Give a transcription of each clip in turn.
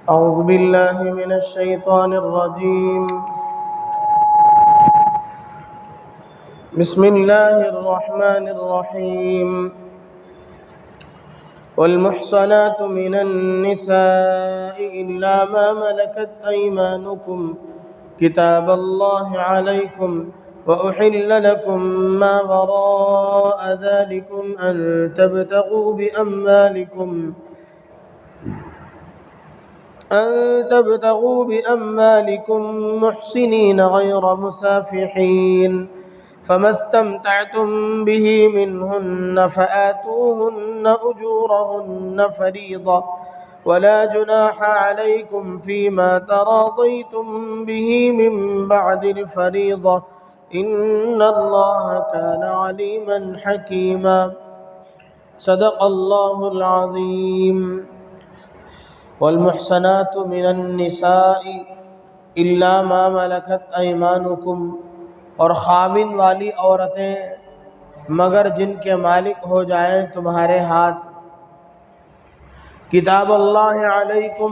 أعوذ بالله من الشيطان الرجيم. بسم الله الرحمن الرحيم. والمحصنات من النساء إلا ما ملكت أيمانكم كتاب الله عليكم وأحل لكم ما وراء ذلكم أن تبتغوا بأموالكم محسنين غير مسافحين، فما استمتعتم به منهن فآتوهن أجورهن فريضة، ولا جناح عليكم فيما تراضيتم به من بعد الفريضة، إن الله كان عليما حكيما. صدق الله العظيم. والمحصنات من النساء الا ما ملکت ایمانکم، اور خاوند والی عورتیں مگر جن کے مالک ہو جائیں تمہارے ہاتھ. کتاب اللہ علیکم،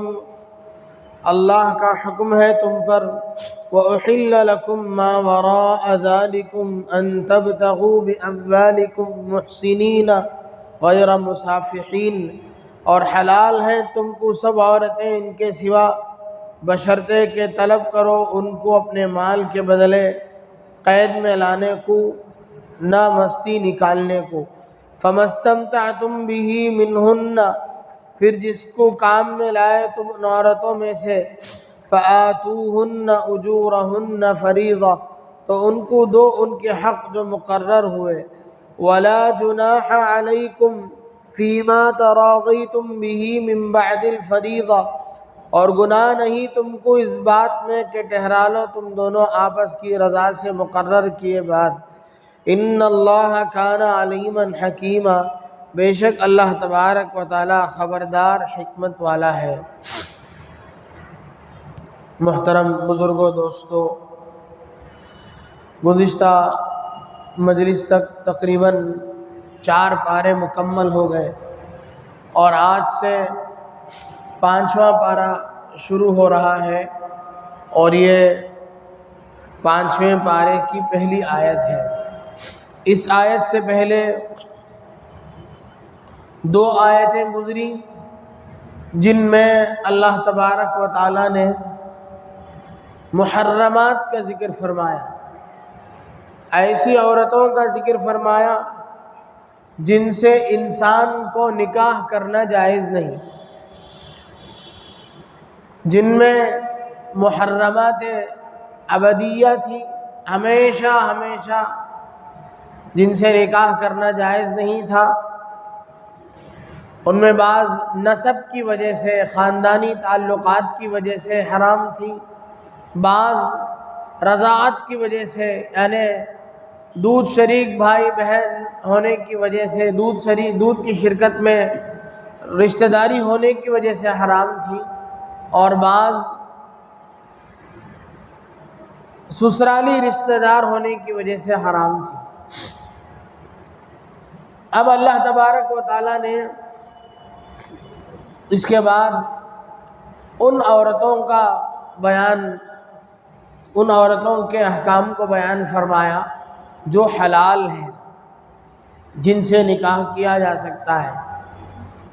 اللہ کا حکم ہے تم پر. وَأُحِلَّ لَكُم مَّا وَرَاءَ ذَلِكُمْ أَن تَبْتَغُوا بِأَمْوَالِكُمْ مُحْسِنِينَ غَيْرَ مُسَافِحِينَ، اور حلال ہیں تم کو سب عورتیں ان کے سوا بشرطے کہ طلب کرو ان کو اپنے مال کے بدلے قید میں لانے کو، نہ مستی نکالنے کو. فَمَسْتَمْتَعْتُمْ بِهِ مِنْهُنَّ، پھر جس کو کام میں لائے تم ان عورتوں میں سے. فَآتُوهُنَّ أُجُورَهُنَّ فَرِيضَةً، تو ان کو دو ان کے حق جو مقرر ہوئے. وَلَا جُنَاحَ عَلَيْكُمْ فِيمَا تَرَاضَيْتُمْ بِهِ مِن بَعْدِ الْفَرِيضَةِ، اور گناہ نہیں تم کو اس بات میں کہ ٹھہرا لو تم دونوں آپس کی رضا سے مقرر کیے بعد. ان اللہ کان علیما حکیما، بے شک اللہ تبارک و تعالی خبردار حکمت والا ہے. محترم بزرگوں، دوستو، گزشتہ مجلس تک تقریباً 4 پارے مکمل ہو گئے، اور آج سے 5واں پارہ شروع ہو رہا ہے، اور یہ 5ویں پارے کی پہلی آیت ہے. اس آیت سے پہلے 2 آیتیں گزری جن میں اللہ تبارک و تعالی نے محرمات کا ذکر فرمایا، ایسی عورتوں کا ذکر فرمایا جن سے انسان کو نکاح کرنا جائز نہیں، جن میں محرمات ابدیہ تھی، ہمیشہ ہمیشہ جن سے نکاح کرنا جائز نہیں تھا. ان میں بعض نسب کی وجہ سے، خاندانی تعلقات کی وجہ سے حرام تھی، بعض رضاعت کی وجہ سے، یعنی دودھ شریک بھائی بہن ہونے کی وجہ سے، دودھ کی شرکت میں رشتہ داری ہونے کی وجہ سے حرام تھی، اور بعض سسرالی رشتہ دار ہونے کی وجہ سے حرام تھی. اب اللہ تبارک و تعالی نے اس کے بعد ان عورتوں کے احکام کو بیان فرمایا جو حلال ہیں، جن سے نکاح کیا جا سکتا ہے.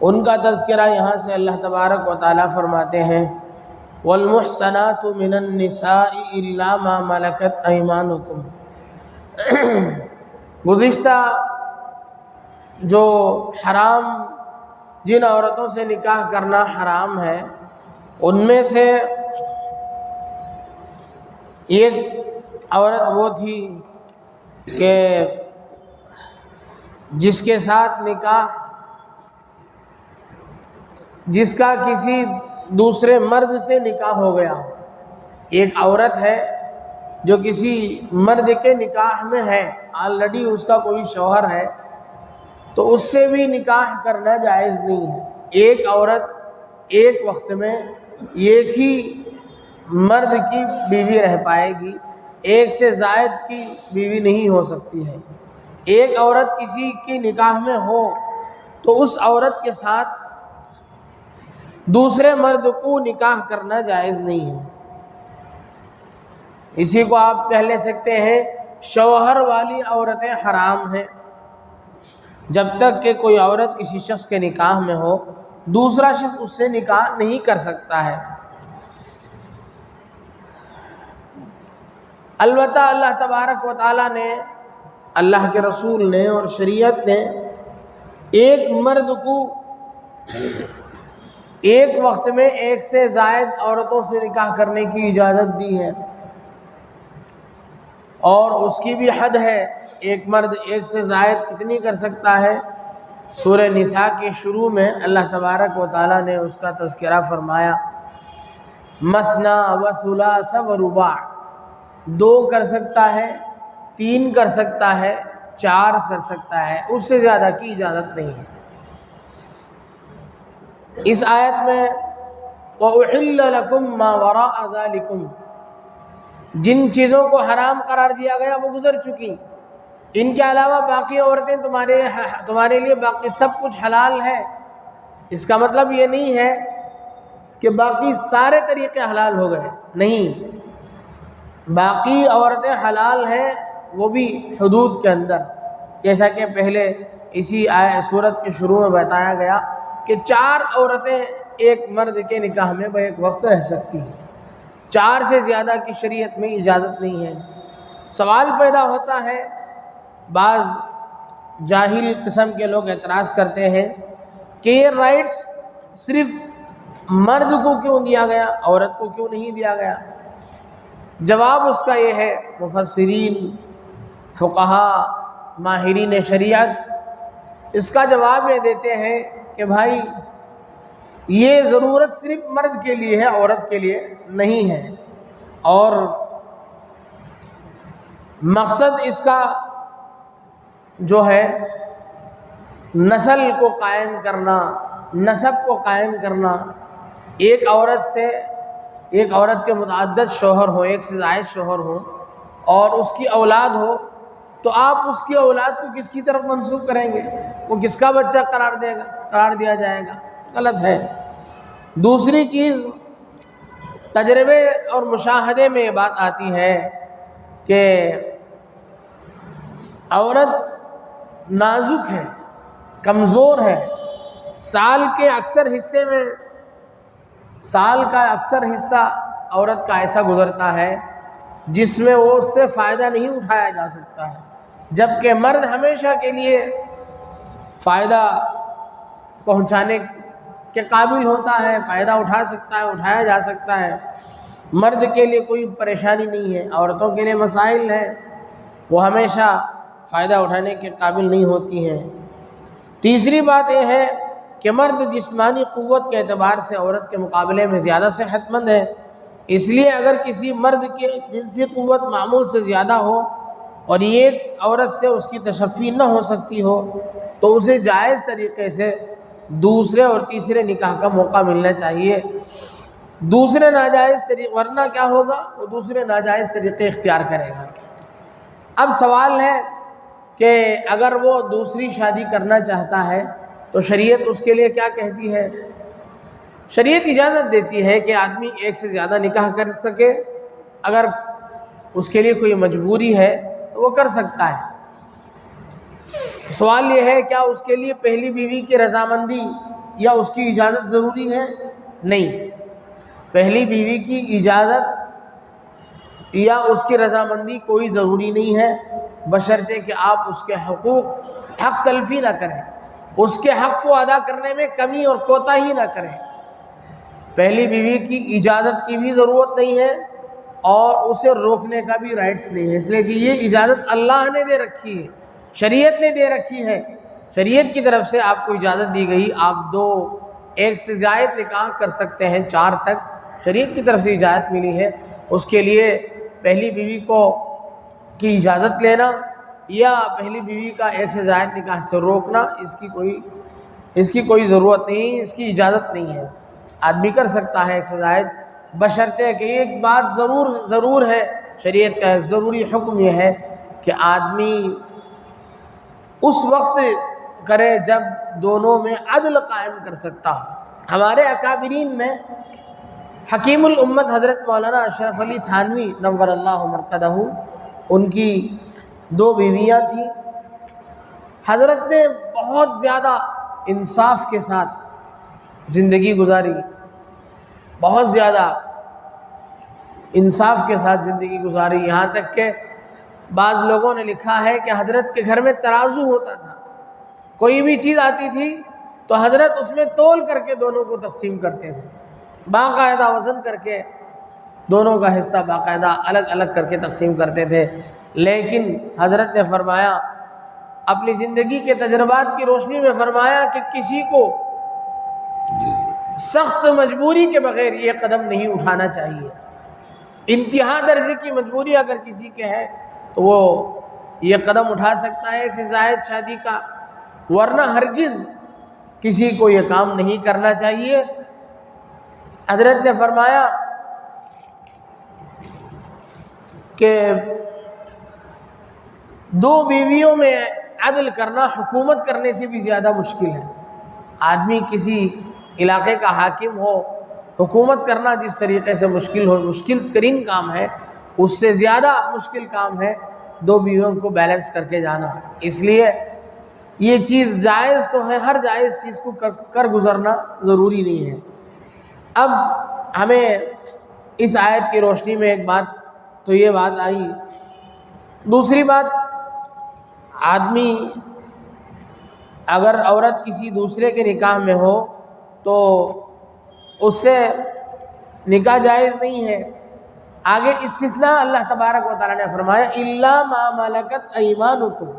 ان کا تذکرہ یہاں سے اللہ تبارک و تعالی فرماتے ہیں: والمحصنات من النساء الا ما ملکت ایمانکم. گزشتہ جو حرام، جن عورتوں سے نکاح کرنا حرام ہے، ان میں سے ایک عورت وہ تھی کہ جس کے ساتھ نکاح، جس کا کسی دوسرے مرد سے نکاح ہو گیا. ایک عورت ہے جو کسی مرد کے نکاح میں ہے، آلریڈی اس کا کوئی شوہر ہے، تو اس سے بھی نکاح کرنا جائز نہیں ہے. ایک عورت ایک وقت میں ایک ہی مرد کی بیوی رہ پائے گی، ایک سے زائد کی بیوی نہیں ہو سکتی ہے. ایک عورت کسی کی نکاح میں ہو تو اس عورت کے ساتھ دوسرے مرد کو نکاح کرنا جائز نہیں ہے۔ اسی کو آپ کہہ لے سکتے ہیں شوہر والی عورتیں حرام ہیں۔ جب تک کہ کوئی عورت کسی شخص کے نکاح میں ہو، دوسرا شخص اس سے نکاح نہیں کر سکتا ہے۔ البتہ اللہ تبارک و تعالیٰ نے، اللہ کے رسول نے اور شریعت نے ایک مرد کو ایک وقت میں ایک سے زائد عورتوں سے نکاح کرنے کی اجازت دی ہے، اور اس کی بھی حد ہے۔ ایک مرد ایک سے زائد کتنی کر سکتا ہے؟ سورہ نساء کے شروع میں اللہ تبارک و تعالیٰ نے اس کا تذکرہ فرمایا، مثنی و ثلاث و رباع، 2 کر سکتا ہے، 3 کر سکتا ہے، 4 کر سکتا ہے، اس سے زیادہ کی اجازت نہیں ہے۔ اس آیت میں وَأُحِلَّ لَكُم مَّا وَرَاءَ ذَلِكُمْ، جن چیزوں کو حرام قرار دیا گیا وہ گزر چکی، ان کے علاوہ باقی عورتیں تمہارے لیے باقی سب کچھ حلال ہے۔ اس کا مطلب یہ نہیں ہے کہ باقی سارے طریقے حلال ہو گئے، نہیں، باقی عورتیں حلال ہیں، وہ بھی حدود کے اندر، جیسا کہ پہلے اسی سورت کے شروع میں بتایا گیا کہ 4 عورتیں ایک مرد کے نکاح میں ایک وقت رہ سکتی ہیں، 4 سے زیادہ کی شریعت میں اجازت نہیں ہے۔ سوال پیدا ہوتا ہے، بعض جاہل قسم کے لوگ اعتراض کرتے ہیں کہ یہ رائٹس صرف مرد کو کیوں دیا گیا، عورت کو کیوں نہیں دیا گیا؟ جواب اس کا یہ ہے، مفسرین، فقہا، ماہرین شریعت اس کا جواب یہ دیتے ہیں کہ بھائی یہ ضرورت صرف مرد کے لیے ہے، عورت کے لیے نہیں ہے، اور مقصد اس کا جو ہے نسل کو قائم کرنا، نسب کو قائم کرنا۔ ایک عورت کے متعدد شوہر ہوں، ایک سے زائد شوہر ہوں، اور اس کی اولاد ہو، تو آپ اس کی اولاد کو کس کی طرف منسوب کریں گے؟ وہ کس کا بچہ قرار دیا جائے گا؟ غلط ہے۔ دوسری چیز، تجربے اور مشاہدے میں یہ بات آتی ہے کہ عورت نازک ہے، کمزور ہے، سال کا اکثر حصہ عورت کا ایسا گزرتا ہے جس میں وہ اس سے فائدہ نہیں اٹھایا جا سکتا ہے، جبکہ مرد ہمیشہ کے لیے فائدہ پہنچانے کے قابل ہوتا ہے، فائدہ اٹھا سکتا ہے، اٹھایا جا سکتا ہے۔ مرد کے لیے کوئی پریشانی نہیں ہے، عورتوں کے لیے مسائل ہیں، وہ ہمیشہ فائدہ اٹھانے کے قابل نہیں ہوتی ہیں۔ تیسری بات یہ ہے کہ مرد جسمانی قوت کے اعتبار سے عورت کے مقابلے میں زیادہ صحت مند ہے، اس لیے اگر کسی مرد کی جنسی قوت معمول سے زیادہ ہو اور ایک عورت سے اس کی تشفی نہ ہو سکتی ہو تو اسے جائز طریقے سے دوسرے اور تیسرے نکاح کا موقع ملنا چاہیے۔ دوسرے ناجائز طریقے، ورنہ کیا ہوگا؟ وہ دوسرے ناجائز طریقے اختیار کرے گا۔ اب سوال ہے کہ اگر وہ دوسری شادی کرنا چاہتا ہے تو شریعت اس کے لیے کیا کہتی ہے؟ شریعت اجازت دیتی ہے کہ آدمی ایک سے زیادہ نکاح کر سکے، اگر اس کے لیے کوئی مجبوری ہے تو وہ کر سکتا ہے۔ سوال یہ ہے کیا اس کے لیے پہلی بیوی کی رضامندی یا اس کی اجازت ضروری ہے؟ نہیں، پہلی بیوی کی اجازت یا اس کی رضامندی کوئی ضروری نہیں ہے، بشرطے کہ آپ اس کے حق تلفی نہ کریں، اس کے حق کو ادا کرنے میں کمی اور کوتاہی نہ کریں۔ پہلی بیوی کی اجازت کی بھی ضرورت نہیں ہے اور اسے روکنے کا بھی رائٹس نہیں ہے، اس لیے کہ یہ اجازت اللہ نے دے رکھی ہے، شریعت نے دے رکھی ہے، شریعت کی طرف سے آپ کو اجازت دی گئی، آپ 2 ایک سے زائد نکاح کر سکتے ہیں، 4 تک شریعت کی طرف سے اجازت ملی ہے۔ اس کے لیے پہلی بیوی کی اجازت لینا یا پہلی بیوی کا ایک سے زائد نکاح سے روکنا، اس کی کوئی ضرورت نہیں، اس کی اجازت نہیں ہے۔ آدمی کر سکتا ہے ایک سے زائد، بشرطے کہ ایک بات ضرور ہے، شریعت کا ایک ضروری حکم یہ ہے کہ آدمی اس وقت کرے جب دونوں میں عدل قائم کر سکتا ہو۔ ہمارے اکابرین میں حکیم الامت حضرت مولانا اشرف علی تھانوی نور اللہ مرقدہ، ان کی 2 بیویاں تھیں۔ حضرت نے بہت زیادہ انصاف کے ساتھ زندگی گزاری، بہت زیادہ انصاف کے ساتھ زندگی گزاری، یہاں تک کہ بعض لوگوں نے لکھا ہے کہ حضرت کے گھر میں ترازو ہوتا تھا، کوئی بھی چیز آتی تھی تو حضرت اس میں تول کر کے دونوں کو تقسیم کرتے تھے، باقاعدہ وزن کر کے دونوں کا حصہ باقاعدہ الگ الگ کر کے تقسیم کرتے تھے۔ لیکن حضرت نے فرمایا، اپنی زندگی کے تجربات کی روشنی میں فرمایا کہ کسی کو سخت مجبوری کے بغیر یہ قدم نہیں اٹھانا چاہیے۔ انتہا درجے کی مجبوری اگر کسی کے ہے تو وہ یہ قدم اٹھا سکتا ہے 1 سے زائد شادی کا، ورنہ ہرگز کسی کو یہ کام نہیں کرنا چاہیے۔ حضرت نے فرمایا کہ 2 بیویوں میں عدل کرنا حکومت کرنے سے بھی زیادہ مشکل ہے۔ آدمی کسی علاقے کا حاکم ہو، حکومت کرنا جس طریقے سے مشکل ترین کام ہے، اس سے زیادہ مشکل کام ہے 2 بیویوں کو بیلنس کر کے جانا۔ اس لیے یہ چیز جائز تو ہے، ہر جائز چیز کو کر گزرنا ضروری نہیں ہے۔ اب ہمیں اس آیت کی روشنی میں ایک بات تو یہ بات آئی، دوسری بات، آدمی اگر عورت کسی دوسرے کے نکاح میں ہو تو اس سے نکاح جائز نہیں ہے۔ آگے استثناء اللہ تبارک و تعالیٰ نے فرمایا الا ما ملکت ایمانکم،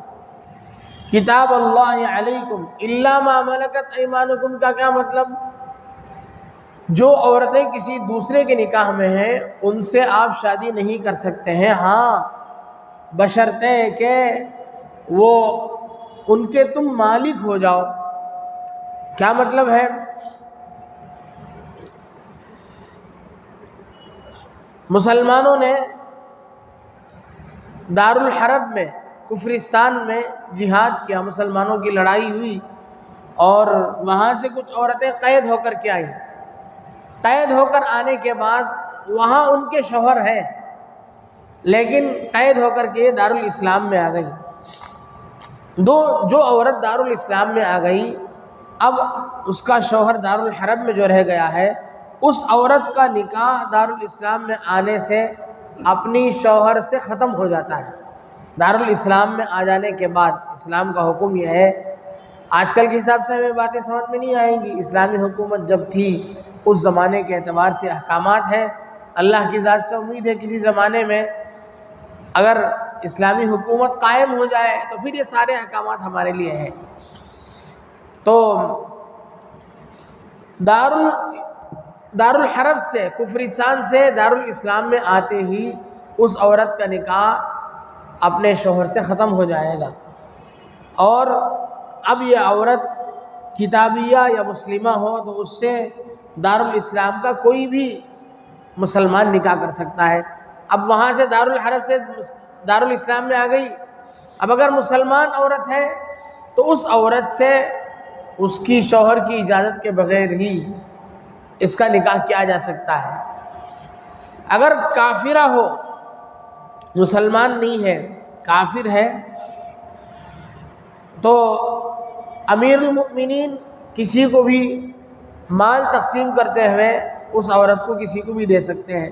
کتاب اللہ علیکم۔ الا ما ملکت ایمانکم کا کیا مطلب؟ جو عورتیں کسی دوسرے کے نکاح میں ہیں ان سے آپ شادی نہیں کر سکتے ہیں، ہاں بشرطے کہ وہ ان کے تم مالک ہو جاؤ۔ کیا مطلب ہے؟ مسلمانوں نے دارالحرب میں، کفرستان میں جہاد کیا، مسلمانوں کی لڑائی ہوئی اور وہاں سے کچھ عورتیں قید ہو کر کے آئیں۔ قید ہو کر آنے کے بعد وہاں ان کے شوہر ہیں، لیکن قید ہو کر کے دارالاسلام میں آ گئی۔ جو عورت دارالاسلام میں آ گئی، اب اس کا شوہر دارالحرب میں جو رہ گیا ہے، اس عورت کا نکاح دارالاسلام میں آنے سے اپنی شوہر سے ختم ہو جاتا ہے۔ دارالاسلام میں آ جانے کے بعد اسلام کا حکم یہ ہے، آج کل کے حساب سے ہمیں باتیں سمجھ میں نہیں آئیں گی، اسلامی حکومت جب تھی اس زمانے کے اعتبار سے احکامات ہیں۔ اللہ کی ذات سے امید ہے کسی زمانے میں اگر اسلامی حکومت قائم ہو جائے تو پھر یہ سارے احکامات ہمارے لیے ہیں۔ تو دارالحرب سے، کفرستان سے دارالاسلام میں آتے ہی اس عورت کا نکاح اپنے شوہر سے ختم ہو جائے گا، اور اب یہ عورت کتابیہ یا مسلمہ ہو تو اس سے دارالاسلام کا کوئی بھی مسلمان نکاح کر سکتا ہے۔ اب وہاں سے دارالحرب سے دارالاسلام میں آ گئی، اب اگر مسلمان عورت ہے تو اس عورت سے اس کی شوہر کی اجازت کے بغیر ہی اس کا نکاح کیا جا سکتا ہے۔ اگر کافرہ ہو، مسلمان نہیں ہے، کافر ہے، تو امیر المؤمنین کسی کو بھی مال تقسیم کرتے ہوئے اس عورت کو کسی کو بھی دے سکتے ہیں۔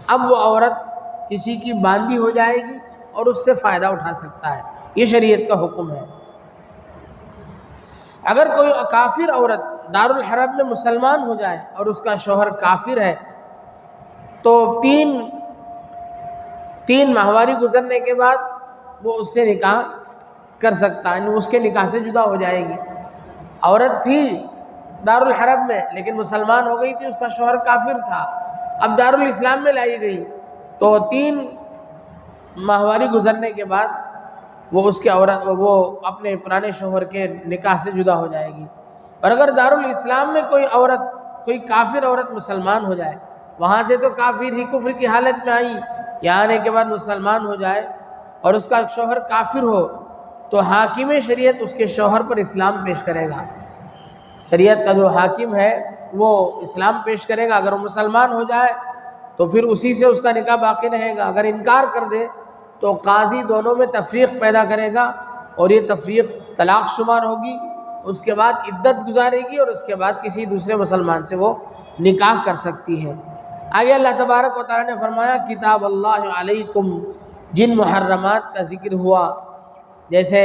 اب وہ عورت کسی کی باندھی ہو جائے گی اور اس سے فائدہ اٹھا سکتا ہے، یہ شریعت کا حکم ہے۔ اگر کوئی کافر عورت دارالحرب میں مسلمان ہو جائے اور اس کا شوہر کافر ہے تو تین ماہواری گزرنے کے بعد وہ اس سے نکاح کر سکتا ہے، اس کے نکاح سے جدا ہو جائے گی۔ عورت تھی دارالحرب میں لیکن مسلمان ہو گئی تھی، اس کا شوہر کافر تھا، اب دارالاسلام میں لائی گئی تو 3 ماہواری گزرنے کے بعد وہ اپنے پرانے شوہر کے نکاح سے جدا ہو جائے گی۔ اور اگر دارالاسلام میں کوئی کافر عورت مسلمان ہو جائے، وہاں سے تو کافر ہی کفر کی حالت میں آئی، یہاں آنے کے بعد مسلمان ہو جائے اور اس کا شوہر کافر ہو، تو حاکم شریعت اس کے شوہر پر اسلام پیش کرے گا۔ شریعت کا جو حاکم ہے وہ اسلام پیش کرے گا، اگر وہ مسلمان ہو جائے تو پھر اسی سے اس کا نکاح باقی رہے گا، اگر انکار کر دے تو قاضی دونوں میں تفریق پیدا کرے گا اور یہ تفریق طلاق شمار ہوگی، اس کے بعد عدت گزارے گی اور اس کے بعد کسی دوسرے مسلمان سے وہ نکاح کر سکتی ہے۔ آگے اللہ تبارک و تعالیٰ نے فرمایا کتاب اللہ علیکم، جن محرمات کا ذکر ہوا جیسے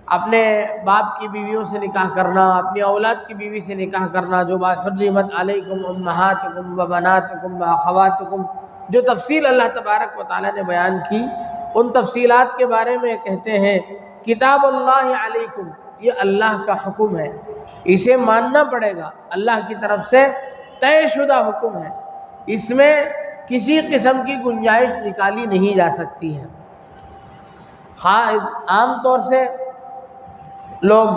اپنے باپ کی بیویوں سے نکاح کرنا، اپنی اولاد کی بیوی سے نکاح کرنا، جو بات حرمت علیکم امہاتکم و بناتکم و اخواتکم، جو تفصیل اللہ تبارک و تعالیٰ نے بیان کی، ان تفصیلات کے بارے میں کہتے ہیں کتاب اللہ علیکم، یہ اللہ کا حکم ہے، اسے ماننا پڑے گا، اللہ کی طرف سے طے شدہ حکم ہے، اس میں کسی قسم کی گنجائش نکالی نہیں جا سکتی ہے۔ عام طور سے لوگ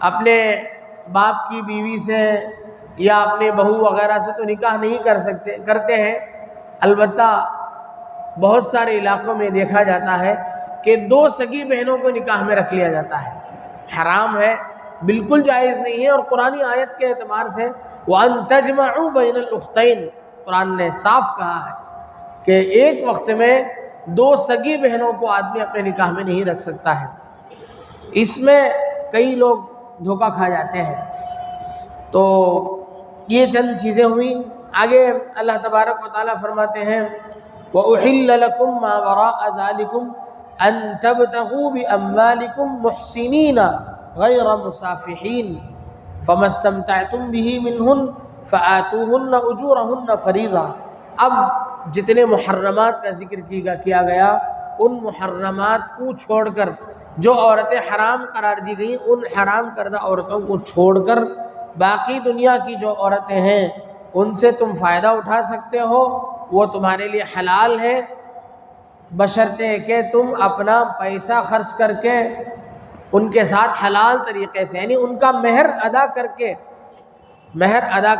اپنے باپ کی بیوی سے یا اپنے بہو وغیرہ سے تو نکاح نہیں کرتے ہیں، البتہ بہت سارے علاقوں میں دیکھا جاتا ہے کہ دو سگی بہنوں کو نکاح میں رکھ لیا جاتا ہے، حرام ہے، بالکل جائز نہیں ہے، اور قرآنی آیت کے اعتبار سے وَأَن تَجْمَعُوا بَيْنَ الْأُخْتَيْنِ، قرآن نے صاف کہا ہے کہ ایک وقت میں دو سگی بہنوں کو آدمی اپنے نکاح میں نہیں رکھ سکتا ہے۔ اس میں کئی لوگ دھوکہ کھا جاتے ہیں۔ تو یہ چند چیزیں ہوئیں۔ آگے اللہ تبارک و تعالیٰ فرماتے ہیں وَأُحِلَّ لَكُم مَّا وَرَاءَ ذَلِكُمْ أَن تَبْتَغُوا بِأَمْوَالِكُمْ مُحْسِنِينَ غَيْرَ مُسَافِحِينَ فَمَا اسْتَمْتَعْتُم بِهِ مِنْهُنَّ فَآتُوهُنَّ أُجُورَهُنَّ فَرِيضَةً۔ اب جتنے محرمات کا ذکر کیا گیا، ان محرمات کو چھوڑ کر جو عورتیں حرام قرار دی گئیں، ان حرام کردہ عورتوں کو چھوڑ کر باقی دنیا کی جو عورتیں ہیں ان سے تم فائدہ اٹھا سکتے ہو، وہ تمہارے لیے حلال ہے، بشرطے کہ تم اپنا پیسہ خرچ کر کے ان کے ساتھ حلال طریقے سے، یعنی ان کا مہر ادا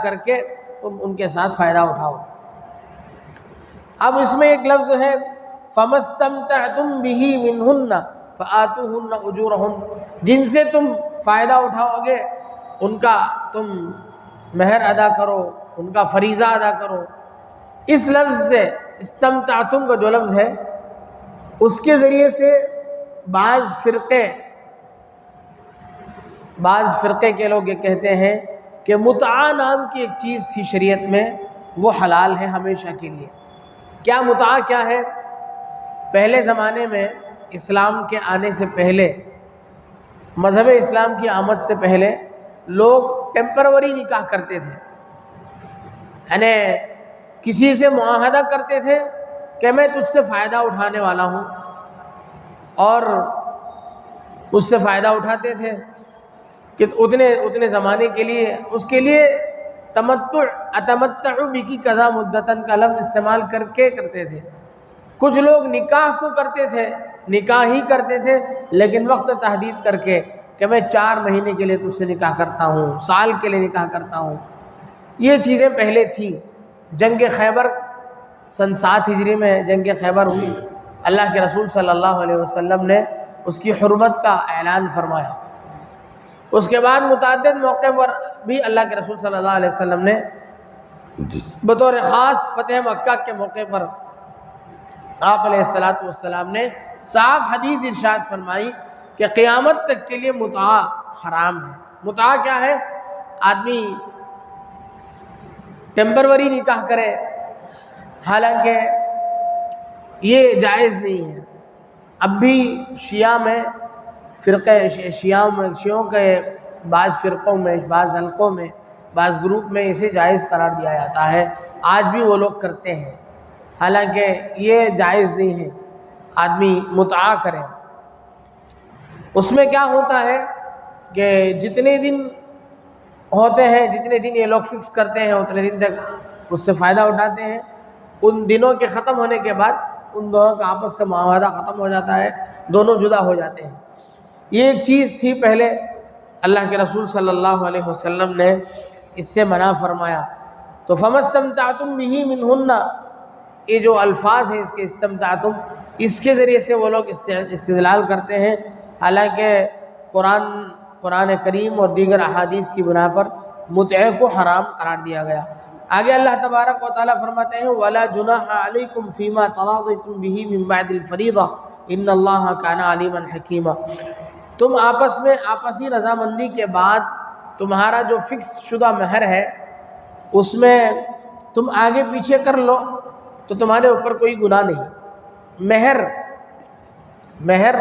کر کے تم ان کے ساتھ فائدہ اٹھاؤ۔ اب اس میں ایک لفظ ہے فَمَا اسْتَمْتَعْتُم بِهِ مِنْهُنَّ فَآتُوهُنَّ أُجُورَهُنَّ، جن سے تم فائدہ اٹھاؤ گے ان کا تم مہر ادا کرو، ان کا فریضہ ادا کرو۔ اس لفظ سے استمتعتم کا جو لفظ ہے اس کے ذریعے سے بعض فرقے کے لوگ یہ کہتے ہیں کہ متعہ نام کی ایک چیز تھی شریعت میں، وہ حلال ہے ہمیشہ کے لیے۔ کیا متعہ کیا ہے؟ پہلے زمانے میں اسلام کے آنے سے پہلے، مذہب اسلام کی آمد سے پہلے، لوگ ٹیمپروری نکاح کرتے تھے، یعنی کسی سے معاہدہ کرتے تھے کہ میں تجھ سے فائدہ اٹھانے والا ہوں، اور اس سے فائدہ اٹھاتے تھے کہ اتنے زمانے کے لیے، اس کے لیے اتمتع بکی قضا مدتن کا لفظ استعمال کر کے کرتے تھے۔ کچھ لوگ نکاح کو کرتے تھے، نکاح ہی کرتے تھے، لیکن وقت تحدید کر کے کہ میں 4 مہینے کے لیے تجھ سے نکاح کرتا ہوں، سال کے لیے نکاح کرتا ہوں۔ یہ چیزیں پہلے تھیں۔ جنگ خیبر سن 7 ہجری میں جنگ خیبر ہوئی، اللہ کے رسول صلی اللہ علیہ وسلم نے اس کی حرمت کا اعلان فرمایا۔ اس کے بعد متعدد موقع پر بھی اللہ کے رسول صلی اللہ علیہ وسلم نے بطور خاص فتح مکہ کے موقع پر آپ علیہ السلام نے صاف حدیث ارشاد فرمائی کہ قیامت تک کے لیے متعہ حرام ہے۔ متعہ کیا ہے؟ آدمی ٹیمپروری نکاح کرے، حالانکہ یہ جائز نہیں ہے۔ اب بھی شیعوں کے بعض فرقوں میں، بعض حلقوں میں، بعض گروپ میں اسے جائز قرار دیا جاتا ہے، آج بھی وہ لوگ کرتے ہیں، حالانکہ یہ جائز نہیں ہے آدمی متعہ کرے۔ اس میں کیا ہوتا ہے کہ جتنے دن ہوتے ہیں، جتنے دن یہ لوگ فکس کرتے ہیں، اتنے دن تک اس سے فائدہ اٹھاتے ہیں۔ ان دنوں کے ختم ہونے کے بعد ان دونوں کا آپس کا معاہدہ ختم ہو جاتا ہے، دونوں جدا ہو جاتے ہیں۔ یہ ایک چیز تھی پہلے، اللہ کے رسول صلی اللہ علیہ وسلم نے اس سے منع فرمایا۔ تو فَمَا اسْتَمْتَعْتُم بِهِ مِنْهُنَّ، یہ جو الفاظ ہیں اس کے استمتعتم، اس کے ذریعے سے وہ لوگ استدلال کرتے ہیں، حالانکہ قرآن کریم اور دیگر احادیث کی بنا پر متعے کو حرام قرار دیا گیا۔ آگے اللہ تبارک و تعالیٰ فرماتے ہیں وَلَا جُنَاحَ عَلَيْكُمْ فِي مَا تَرَاضَيْتُمْ بِهِ مِن بَعْدِ الْفَرِيضَةِ إِنَّ اللَّهَ كَانَ عَلِيمًا حَكِيمًا۔ تم آپس میں آپسی رضامندی کے بعد تمہارا جو فکس شدہ مہر ہے اس میں تم آگے پیچھے کر لو تو تمہارے اوپر کوئی گناہ نہیں۔ مہر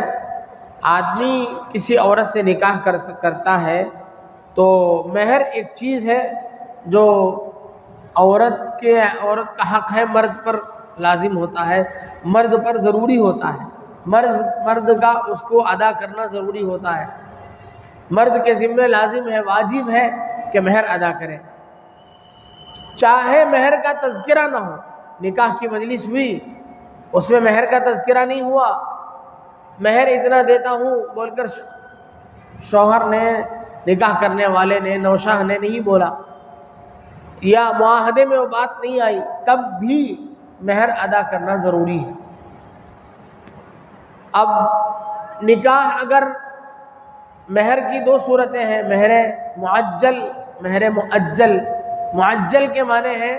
آدمی کسی عورت سے نکاح کرتا ہے تو مہر ایک چیز ہے جو عورت کا حق ہے، مرد پر لازم ہوتا ہے، مرد پر ضروری ہوتا ہے، مرد کا اس کو ادا کرنا ضروری ہوتا ہے، مرد کے ذمہ لازم ہے، واجب ہے کہ مہر ادا کرے، چاہے مہر کا تذکرہ نہ ہو۔ نکاح کی مجلس ہوئی، اس میں مہر کا تذکرہ نہیں ہوا، مہر اتنا دیتا ہوں بول کر شوہر نے، نکاح کرنے والے نے، نوشاہ نے نہیں بولا، یا معاہدے میں وہ بات نہیں آئی، تب بھی مہر ادا کرنا ضروری ہے۔ اب نکاح اگر مہر کی دو صورتیں ہیں، مہر معجل، مہر مؤجل۔ معجل کے معنی ہے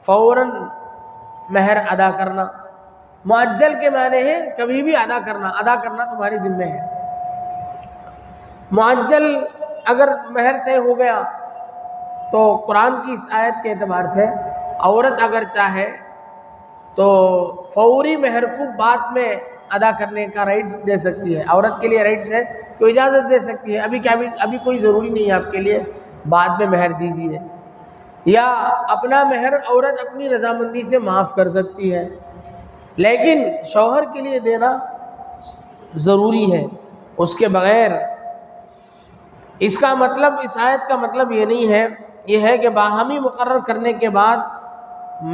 فوراً مہر ادا کرنا، مؤجل کے معنی ہے کبھی بھی ادا کرنا تمہاری ذمہ ہے۔ معجل اگر مہر طے ہو گیا تو قرآن کی اس آیت کے اعتبار سے عورت اگر چاہے تو فوری مہر کو بعد میں ادا کرنے کا رائٹس دے سکتی ہے۔ عورت کے لیے رائٹس ہے تو اجازت دے سکتی ہے، ابھی کوئی ضروری نہیں ہے آپ کے لیے، بعد میں مہر دیجیے، یا اپنا مہر عورت اپنی رضامندی سے معاف کر سکتی ہے، لیکن شوہر کے لیے دینا ضروری ہے، اس کے بغیر۔ اس کا مطلب، اس آیت کا مطلب یہ نہیں ہے، یہ ہے کہ باہمی مقرر کرنے کے بعد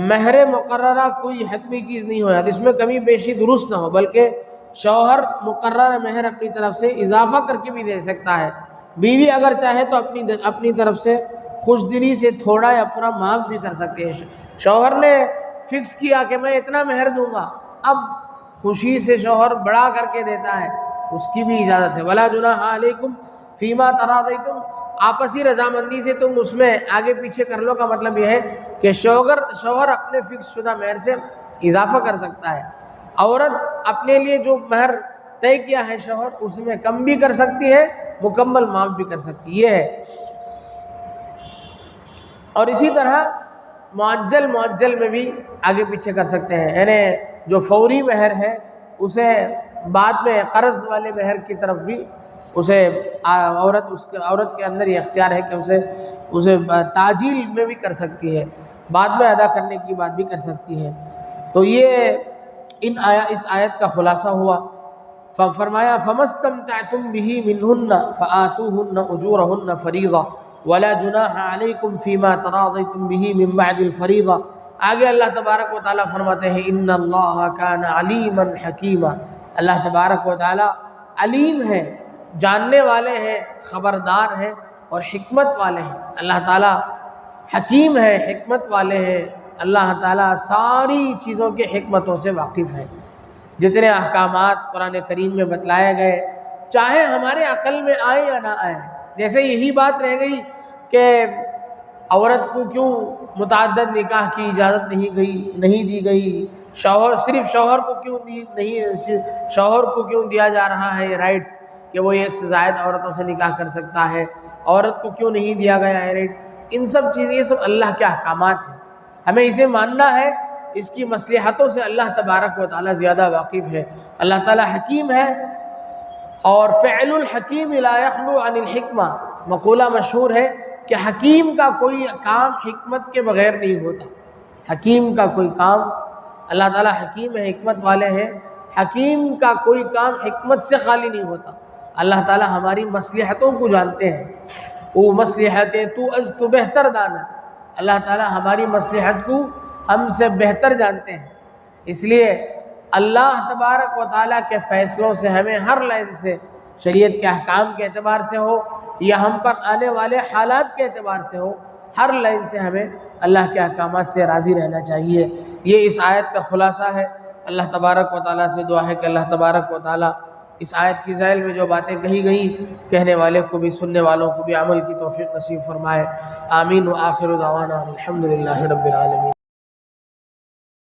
مہر مقررہ کوئی حتمی چیز نہیں ہو، اس میں کمی بیشی درست نہ ہو، بلکہ شوہر مقررہ مہر اپنی طرف سے اضافہ کر کے بھی دے سکتا ہے۔ بیوی اگر چاہے تو اپنی طرف سے خوش دلی سے تھوڑا یا پورا معاف بھی کر سکتے ہیں۔ شوہر نے فکس کیا کہ میں اتنا مہر دوں گا، اب خوشی سے شوہر بڑھا کر کے دیتا ہے، اس کی بھی اجازت ہے۔ وَلَا جُنَاحَ عَلَيْكُمْ فِي مَا تَرَاضَيْتُمْ، آپسی رضامندی سے تم اس میں آگے پیچھے کر لو کا مطلب یہ ہے کہ شوہر اپنے فکس شدہ مہر سے اضافہ کر سکتا ہے، عورت اپنے لیے جو مہر طے کیا ہے شوہر اس میں کم بھی کر سکتی ہے، مکمل معاف بھی کر سکتی ہے، یہ ہے۔ اور اسی طرح معجل میں بھی آگے پیچھے کر سکتے ہیں، یعنی جو فوری مہر ہے اسے بعد میں قرض والے مہر کی طرف بھی اسے عورت کے اندر یہ اختیار ہے کہ اسے تعجیل میں بھی کر سکتی ہے، بعد میں ادا کرنے کی بات بھی کر سکتی ہے۔ تو یہ اس آیت کا خلاصہ ہوا۔ فرمایا فَمَسْتَمْتَعْتُمْ بِهِ مِنْهُنَّ فَآتُوهُنَّ أُجُورَهُنَّ فَرِيضَةً وَلَا جُنَاحَ عَلَيْكُمْ فِي مَا تَرَاضَيْتُمْ بِهِ مِن بَعْدِ الْفَرِيضَةِ۔ آگے اللہ تبارک و تعالیٰ فرماتے ہیں إِنَّ اللَّهَ كَانَ عَلِيمًا حَكِيمًا، اللہ تبارک و تعالیٰ علیم ہے، جاننے والے ہیں، خبردار ہیں اور حکمت والے ہیں۔ اللہ تعالیٰ حکیم ہے، حکمت والے ہیں، اللہ تعالیٰ ساری چیزوں کے حکمتوں سے واقف ہے۔ جتنے احکامات قرآن کریم میں بتلائے گئے، چاہے ہمارے عقل میں آئے یا نہ آئے، جیسے یہی بات رہ گئی کہ عورت کو کیوں متعدد نکاح کی اجازت نہیں دی گئی، صرف شوہر کو کیوں دیا جا رہا ہے یہ رائٹس کہ وہ ایک سے زائد عورتوں سے نکاح کر سکتا ہے، عورت کو کیوں نہیں دیا گیا ہے رائٹ، ان سب چیزیں، یہ سب اللہ کے احکامات ہیں، ہمیں اسے ماننا ہے۔ اس کی مصلحتوں سے اللہ تبارک و تعالیٰ زیادہ واقف ہے، اللہ تعالیٰ حکیم ہے، اور فعل الحکیم لا یخلو عن الحکمہ، مقولہ مشہور ہے کہ حکیم کا کوئی کام حکمت کے بغیر نہیں ہوتا، حکیم کا کوئی کام، اللہ تعالیٰ حکیم ہے، حکمت والے ہیں، حکیم کا کوئی کام حکمت سے خالی نہیں ہوتا۔ اللہ تعالیٰ ہماری مصلحتوں کو جانتے ہیں، وہ مصلحتیں تو از تو بہتر دانا، اللہ تعالیٰ ہماری مصلحت کو ہم سے بہتر جانتے ہیں، اس لیے اللہ تبارک و تعالیٰ کے فیصلوں سے ہمیں ہر لائن سے، شریعت کے احکام کے اعتبار سے ہو یا ہم پر آنے والے حالات کے اعتبار سے ہو، ہر لائن سے ہمیں اللہ کے احکامات سے راضی رہنا چاہیے۔ یہ اس آیت کا خلاصہ ہے۔ اللہ تبارک و تعالیٰ سے دعا ہے کہ اللہ تبارک و تعالیٰ اس آیت کی ذیل میں جو باتیں کہی گئیں کہنے والے کو بھی سننے والوں کو بھی عمل کی توفیق نصیب فرمائے۔ آمین۔ وآخر دعوانا الحمدللہ رب العالمین۔